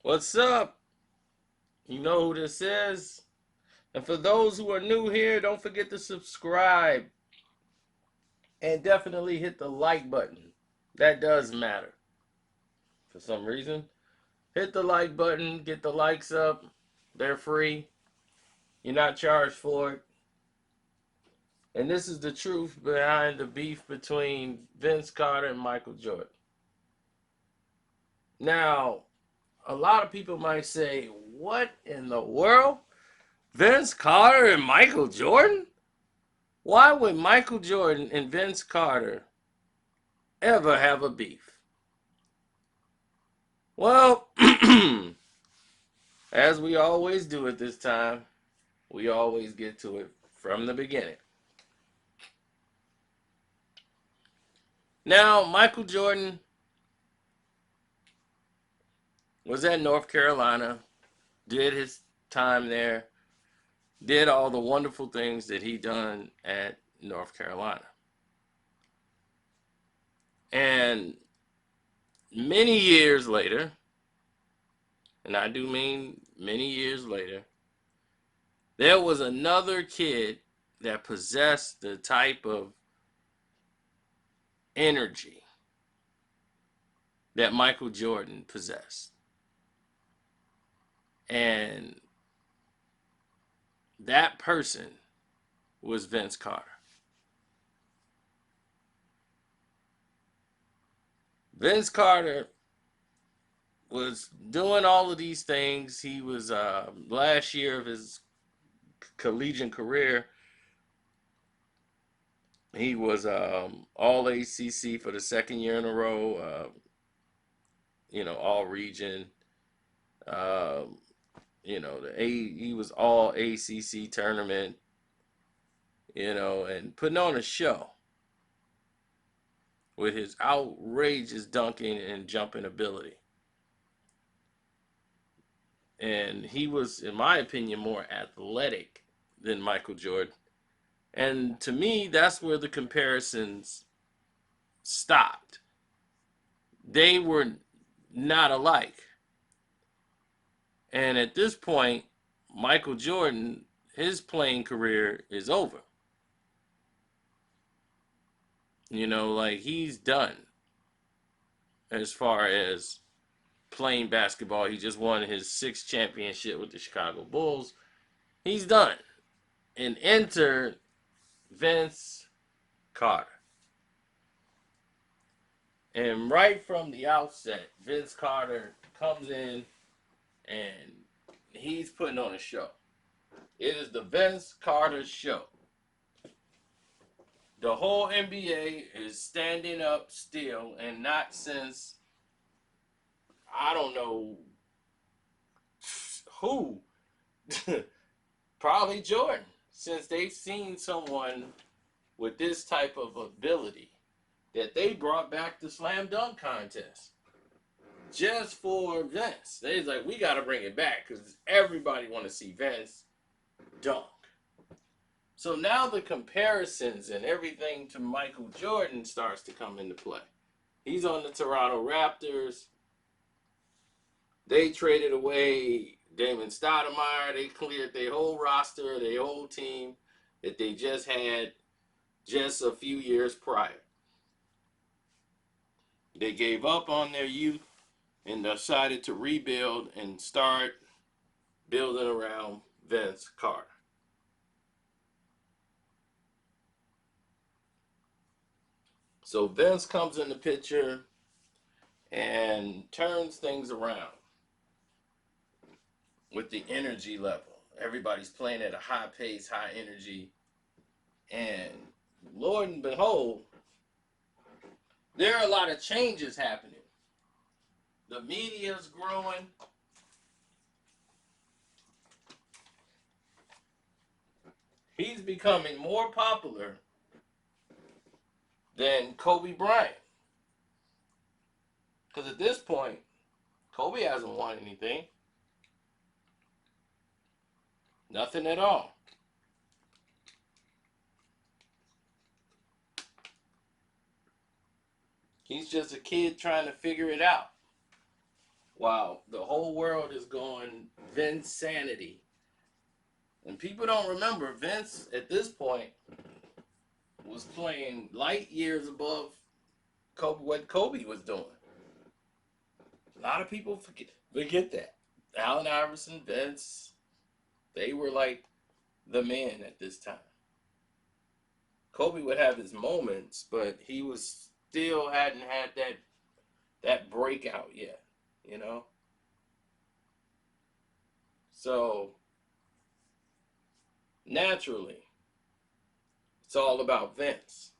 What's up? You know who this is? And for those who are new here, don't forget to subscribe and definitely hit the like button. That does matter for some reason. Hit the like button, get the likes up. They're free. You're not charged for it. And this is the truth behind the beef between Vince Carter and Michael Jordan. Now, a lot of people might say, what in the world? Vince Carter and Michael Jordan? Why would Michael Jordan and Vince Carter ever have a beef? Well, as we always do at this time, we always get to it from the beginning. Now, Michael Jordan was at North Carolina, did his time there, did all the wonderful things that he done at North Carolina. And many years later, and I do mean many years later, there was another kid that possessed the type of energy that Michael Jordan possessed. And that person was Vince Carter. Vince Carter was doing all of these things. He was last year of his collegiate career. He was all ACC for the second year in a row. All region. He was all ACC tournament. And putting on a show with his outrageous dunking and jumping ability. And he was, in my opinion, more athletic than Michael Jordan. And to me, that's where the comparisons stopped. They were not alike. And at this point, Michael Jordan, his playing career is over. He's done as far as playing basketball. He just won his sixth championship with the Chicago Bulls. He's done. And enter Vince Carter. And right from the outset, Vince Carter comes in and he's putting on a show. It is the Vince Carter show. The whole NBA is standing up still, and not since, I don't know who, probably Jordan, since they've seen someone with this type of ability that they brought back the slam dunk contest just for Vince. They're like, we got to bring it back because everybody want to see Vince dunk. So now the comparisons and everything to Michael Jordan starts to come into play. He's on the Toronto Raptors. They traded away Damon Stoudemire. They cleared their whole roster, their whole team that they just had just a few years prior. They gave up on their youth and decided to rebuild and start building around Vince Carter. So Vince comes in the picture and turns things around with the energy level. Everybody's playing at a high pace, high energy. And Lord and behold, there are a lot of changes happening. The media's growing. He's becoming more popular than Kobe Bryant. Because at this point, Kobe hasn't won anything. Nothing at all. He's just a kid trying to figure it out. while the whole world is going Vince sanity. And people don't remember Vince at this point was playing light years above what Kobe was doing. A lot of people forget that. Allen Iverson, Vince, they were like the men at this time. Kobe would have his moments, but he was still hadn't had that breakout yet, you know? So naturally, it's all about Vince.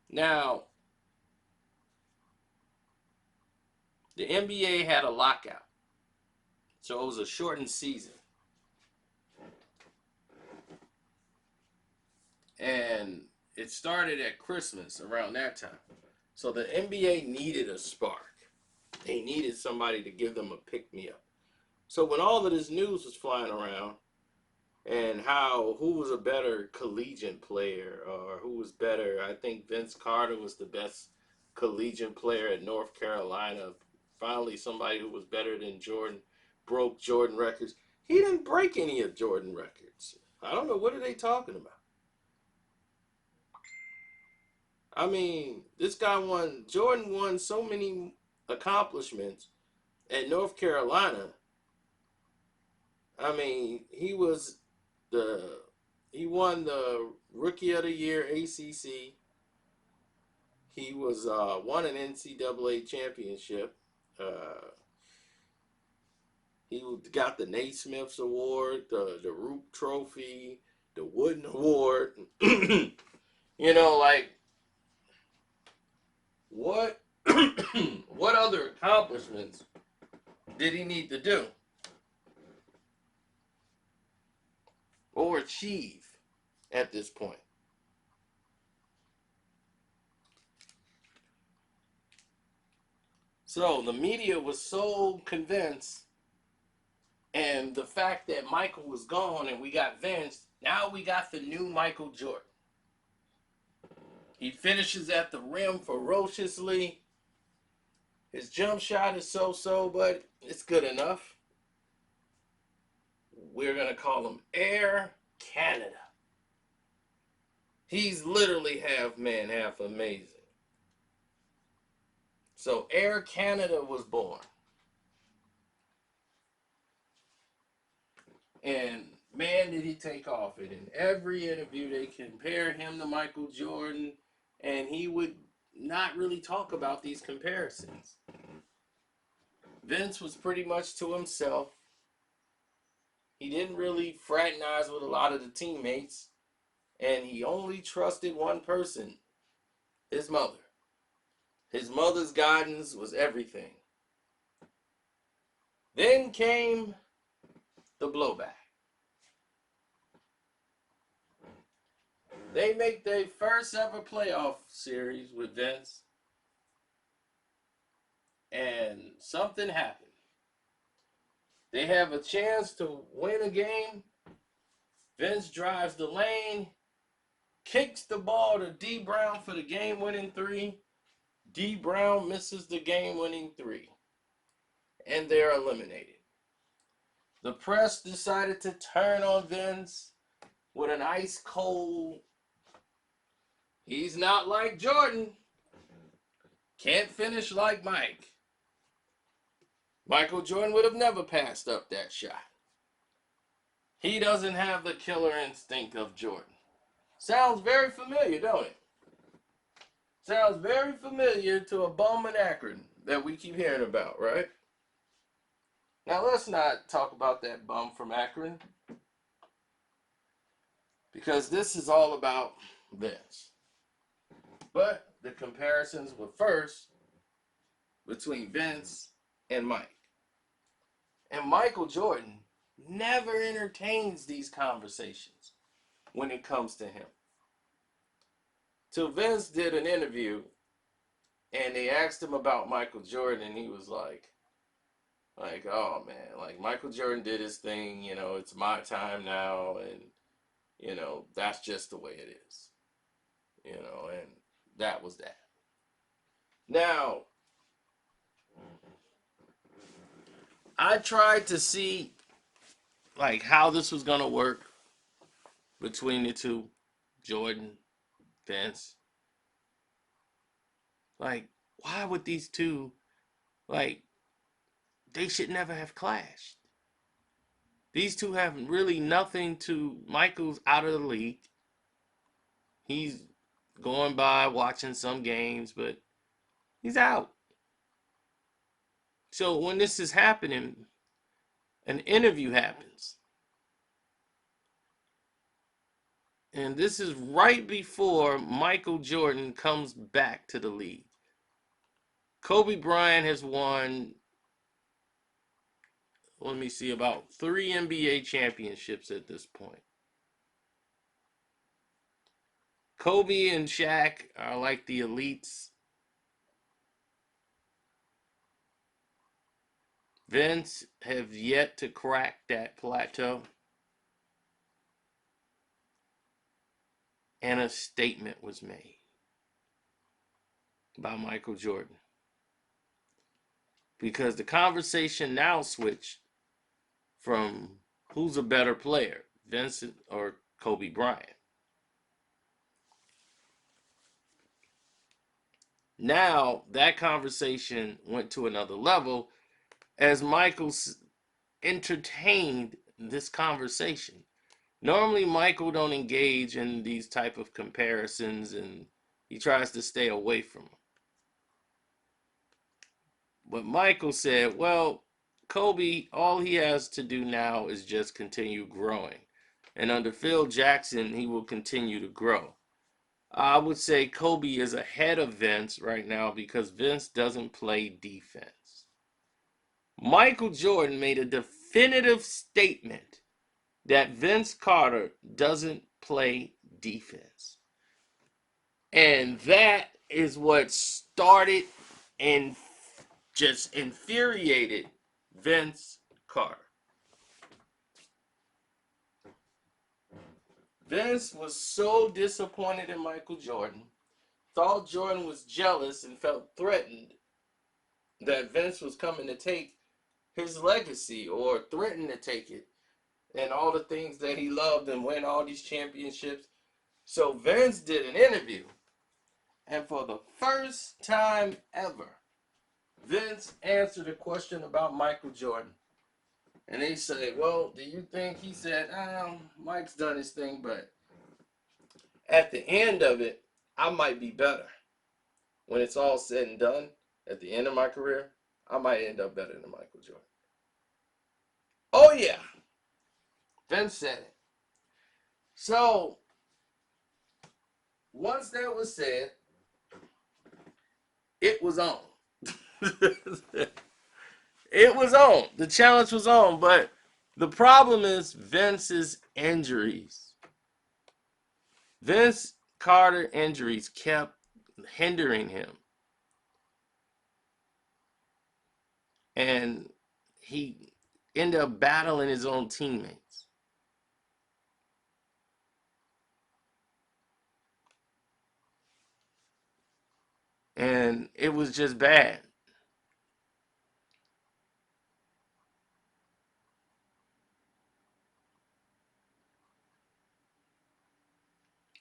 Now, the NBA had a lockout, so it was a shortened season. And it started at Christmas around that time. So the NBA needed a spark. They needed somebody to give them a pick-me-up. So when all of this news was flying around, and who was a better collegiate player, or who was better, I think Vince Carter was the best collegiate player at North Carolina. Finally, somebody who was better than Jordan broke Jordan records. He didn't break any of Jordan records. I don't know, what are they talking about? I mean, Jordan won so many accomplishments at North Carolina. I mean, he won the Rookie of the Year ACC. He won an NCAA championship. He got the Naismith's Award, the Roop Trophy, the Wooden Award. Like what what other accomplishments did he need to do or achieve at this point? So the media was so convinced, and the fact that Michael was gone and we got Vince, now we got the new Michael Jordan. He finishes at the rim ferociously. His jump shot is so-so, but it's good enough. We're going to call him Air Canada. He's literally half man, half amazing. So Air Canada was born. And man, did he take off it. In every interview, they compare him to Michael Jordan, and he would not really talk about these comparisons. Vince was pretty much to himself. He didn't really fraternize with a lot of the teammates, and he only trusted one person, his mother. His mother's guidance was everything. Then came the blowback. They make their first ever playoff series with Vince, and something happened. They have a chance to win a game. Vince drives the lane, kicks the ball to D Brown for the game-winning three. D Brown misses the game-winning three, and they're eliminated. The press decided to turn on Vince with an ice cold, he's not like Jordan, can't finish like Mike. Michael Jordan would have never passed up that shot. He doesn't have the killer instinct of Jordan. Sounds very familiar, don't it? Sounds very familiar to a bum in Akron that we keep hearing about, right? Now let's not talk about that bum from Akron, because this is all about Vince. But the comparisons were first between Vince and Mike. And Michael Jordan never entertains these conversations when it comes to him. Till Vince did an interview and they asked him about Michael Jordan, and he was like, oh man, like Michael Jordan did his thing, it's my time now, and that's just the way it is. And that was that. Now, I tried to see like how this was gonna work between the two, Jordan, Vince. Like, why would these two, like, they should never have clashed. These two have really nothing to. Michael's out of the league. He's going by watching some games, but he's out. So when this is happening, an interview happens. And this is right before Michael Jordan comes back to the league. Kobe Bryant has won, let me see, about 3 NBA championships at this point. Kobe and Shaq are like the elites. Vince have yet to crack that plateau. And a statement was made by Michael Jordan. Because the conversation now switched from who's a better player, Vincent or Kobe Bryant. Now that conversation went to another level as Michael entertained this conversation. Normally Michael don't engage in these type of comparisons and he tries to stay away from them. But Michael said, well, Kobe, all he has to do now is just continue growing. And under Phil Jackson, he will continue to grow. I would say Kobe is ahead of Vince right now because Vince doesn't play defense. Michael Jordan made a definitive statement that Vince Carter doesn't play defense. And that is what started and just infuriated Vince Carter. Vince was so disappointed in Michael Jordan, thought Jordan was jealous and felt threatened that Vince was coming to take his legacy or threatened to take it and all the things that he loved and win all these championships. So Vince did an interview, and for the first time ever, Vince answered a question about Michael Jordan. And they say, well, do you think, he said, Mike's done his thing, but at the end of it, I might be better. When it's all said and done, at the end of my career, I might end up better than Michael Jordan. Oh, yeah. Vince said it. So, once that was said, it was on. It was on. The challenge was on. But the problem is Vince's injuries. Vince Carter injuries kept hindering him. And he ended up battling his own teammates. And it was just bad.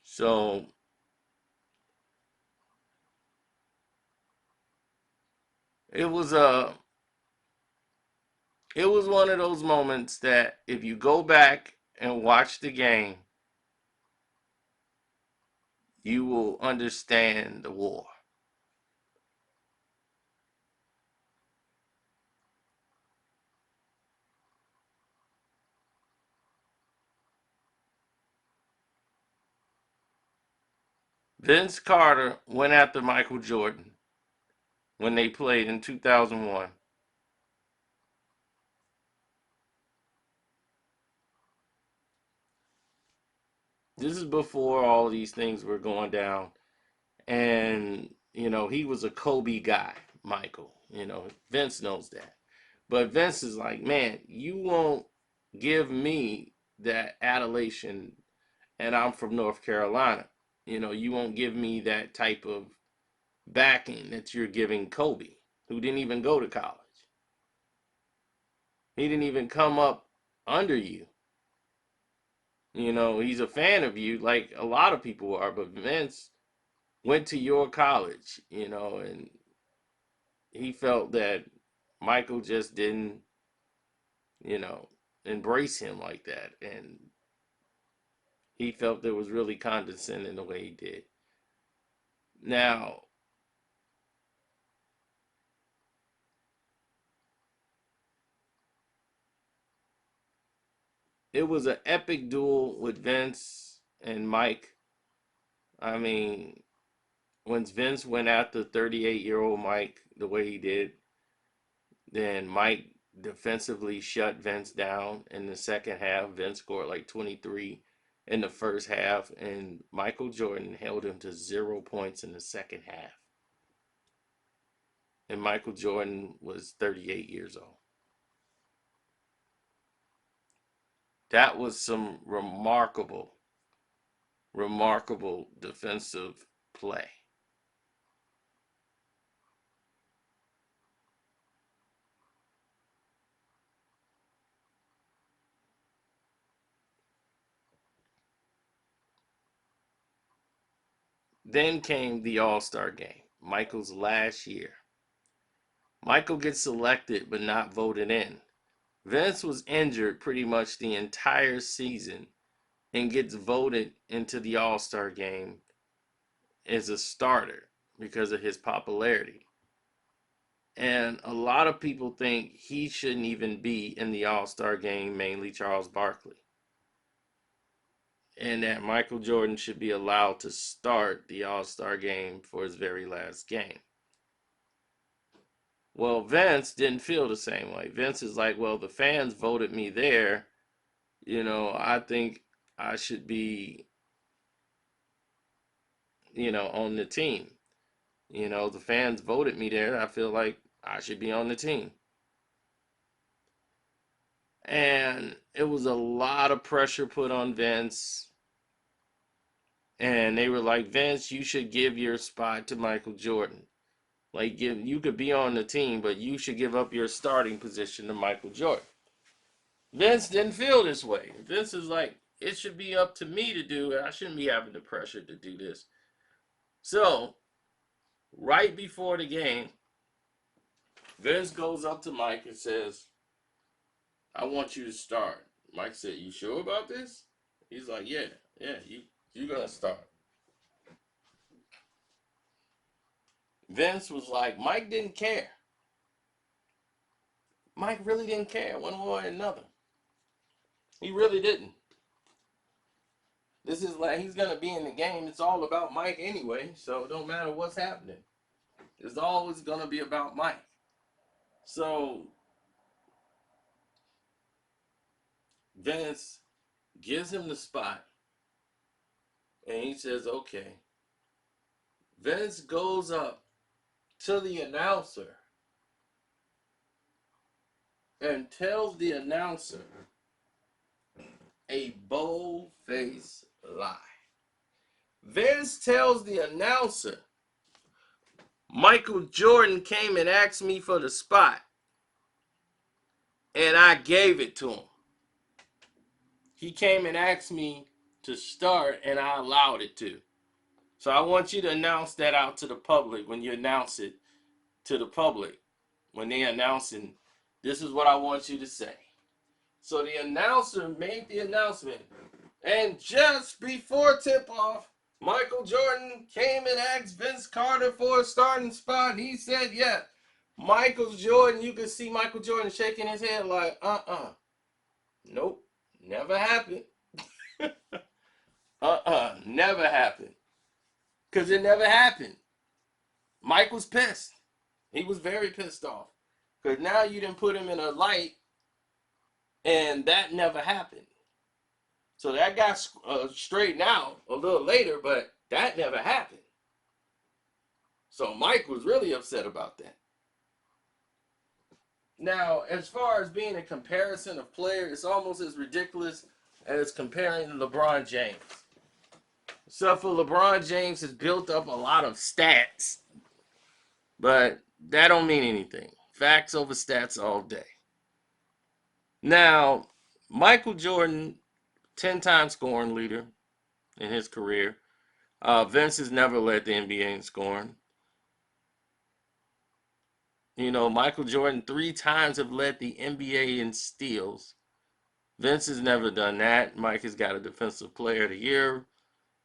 So it was one of those moments that if you go back and watch the game, you will understand the war. Vince Carter went after Michael Jordan when they played in 2001. This is before all these things were going down. And, he was a Kobe guy, Michael. Vince knows that. But Vince is like, man, you won't give me that adulation, and I'm from North Carolina. You won't give me that type of backing that you're giving Kobe, who didn't even go to college. He didn't even come up under you. You know, he's a fan of you like a lot of people are, but Vince went to your college, you know, and he felt that Michael just didn't, you know, embrace him like that. And he felt it was really condescending the way he did. Now, it was an epic duel with Vince and Mike. I mean, when Vince went after 38-year-old Mike the way he did, then Mike defensively shut Vince down in the second half. Vince scored like 23 in the first half, and Michael Jordan held him to 0 points in the second half. And Michael Jordan was 38 years old. That was some remarkable, remarkable defensive play. Then came the AllStar Game, Michael's last year. Michael gets selected but not voted in. Vince was injured pretty much the entire season and gets voted into the AllStar Game as a starter because of his popularity. And a lot of people think he shouldn't even be in the AllStar Game, mainly Charles Barkley, and that Michael Jordan should be allowed to start the AllStar Game for his very last game. Well, Vince didn't feel the same way. Vince is like, well, the fans voted me there. You know, I think I should be, on the team. You know, the fans voted me there. I feel like I should be on the team. And it was a lot of pressure put on Vince. And they were like, Vince, you should give your spot to Michael Jordan. Like, you could be on the team, but you should give up your starting position to Michael Jordan. Vince didn't feel this way. Vince is like, it should be up to me to do it. I shouldn't be having the pressure to do this. So, right before the game, Vince goes up to Mike and says, I want you to start. Mike said, you sure about this? He's like, yeah, you're going to start. Vince was like, Mike didn't care. Mike really didn't care one way or another. He really didn't. This is like he's gonna be in the game. It's all about Mike anyway, so it don't matter what's happening. It's always gonna be about Mike. So Vince gives him the spot, and he says, "Okay." Vince goes up to the announcer and tells the announcer a bold-faced lie. Vince tells the announcer, Michael Jordan came and asked me for the spot, and I gave it to him. He came and asked me to start, and I allowed it to. So I want you to announce that out to the public when you announce it to the public. When they're announcing, this is what I want you to say. So the announcer made the announcement. And just before tip-off, Michael Jordan came and asked Vince Carter for a starting spot. He said, yeah. Michael Jordan, you could see Michael Jordan shaking his head like, nope, never happened. Never happened. Because it never happened. Mike was pissed. He was very pissed off. Because now you didn't put him in a light, and that never happened. So that got straightened out a little later, but that never happened. So Mike was really upset about that. Now, as far as being a comparison of players, it's almost as ridiculous as comparing LeBron James. So for LeBron James has built up a lot of stats, but that don't mean anything. Facts over stats all day. Now, Michael Jordan, 10-time scoring leader in his career. Vince has never led the NBA in scoring. Michael Jordan 3 times have led the NBA in steals. Vince has never done that. Mike has got a Defensive Player of the Year.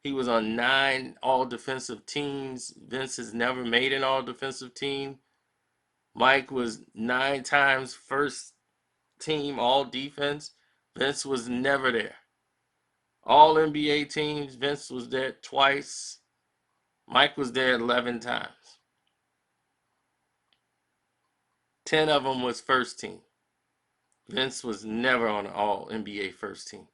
He was on 9 all-defensive teams. Vince has never made an all-defensive team. Mike was 9 times first team all-defense. Vince was never there. All NBA teams, Vince was there twice. Mike was there 11 times. 10 of them was first team. Vince was never on an all NBA first team.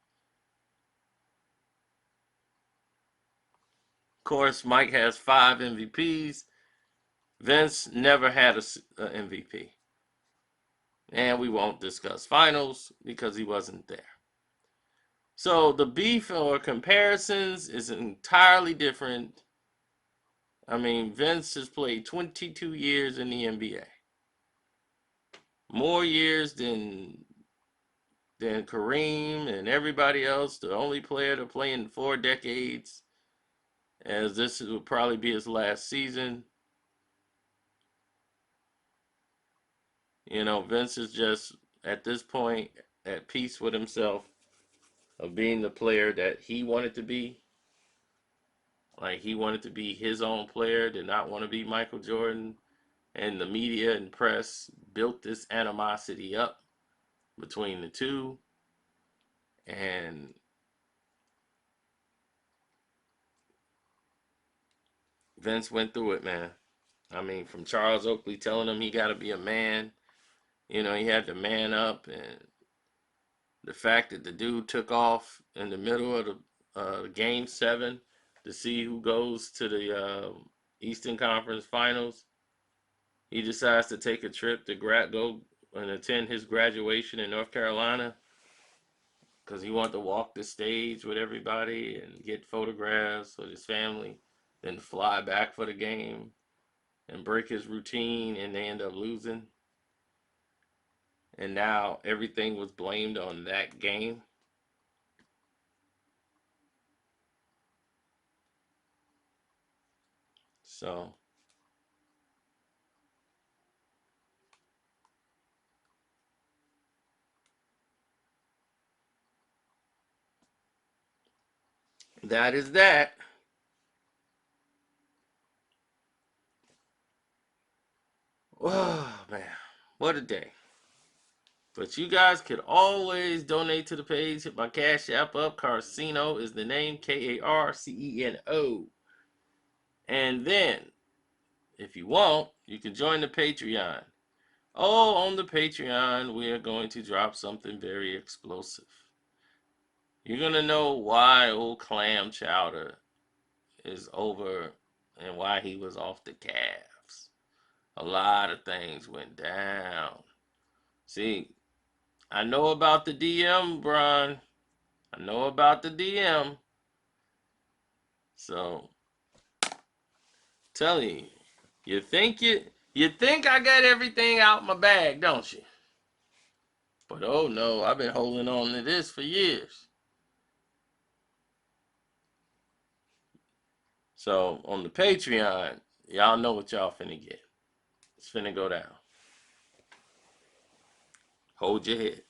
Of course, Mike has 5 MVPs. Vince never had a MVP. And we won't discuss finals because he wasn't there. So the beef or comparisons is entirely different. I mean, Vince has played 22 years in the NBA. More years than Kareem and everybody else. The only player to play in 4 decades, as this will probably be his last season. Vince is just, at this point, at peace with himself of being the player that he wanted to be. Like, he wanted to be his own player, did not want to be Michael Jordan. And the media and press built this animosity up between the two. And Vince went through it, man. I mean, from Charles Oakley telling him he got to be a man. He had to man up. And the fact that the dude took off in the middle of the Game 7 to see who goes to the Eastern Conference Finals. He decides to take a trip to go and attend his graduation in North Carolina because he wanted to walk the stage with everybody and get photographs with his family, then fly back for the game and break his routine, and they end up losing. And now everything was blamed on that game. So that is that. Oh, man. What a day. But you guys could always donate to the page. Hit my Cash App up. Carcino is the name. Karceno. And then, if you want, you can join the Patreon. Oh, on the Patreon, we are going to drop something very explosive. You're going to know why old Clam Chowder is over and why he was off the Cavs. A lot of things went down. See, I know about the DM, Brian. I know about the DM. So, tell you, you think I got everything out my bag, don't you? But oh no, I've been holding on to this for years. So on the Patreon, y'all know what y'all finna get. It's finna go down. Hold your head.